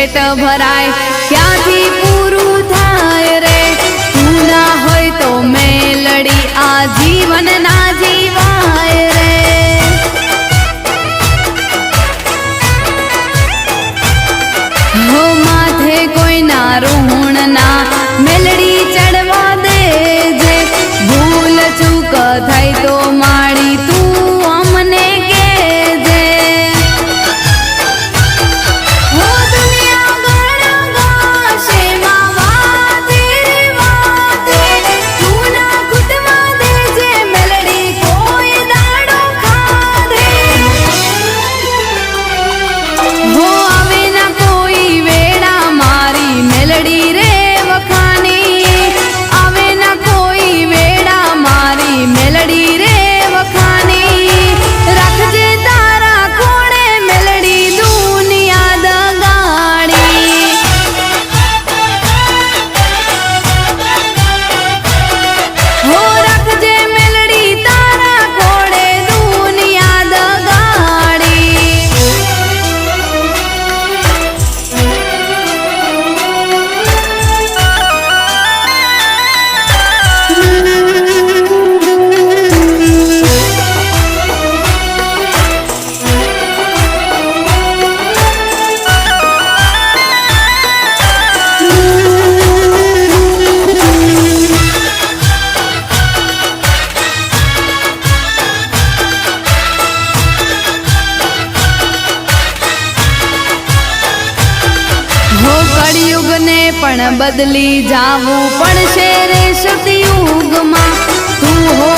पेट भराय क्यांथी पूरू थाय रे। तू ना होय तो मेलडी आ जीवन ना जीवाय रे। हो माथे कोई ना ऋण ना मेलडी चढ़वा दे जे। भूल चूक थाय तो माड़ी तू अमने केजे। हो दुनिया घणा गाशे मां वाते रे वाते। तू ना घुटवा देजे मेलडी कोई दाड़ो खाधे। हो आवे ना कोई वेड़ा मारी मेलडी रे वखानी। आवे ना कोई वेड़ा मारी मेलडी रे वखानी। रखजे तारा कोणे मेलडी दुनिया दगाड़ी। हो रखजे मेलडी तारा कोणे दुनिया दगाड़ी। हो कलियुग ने पण बदली जावू पड़शे रे सतयुग मां। तू हो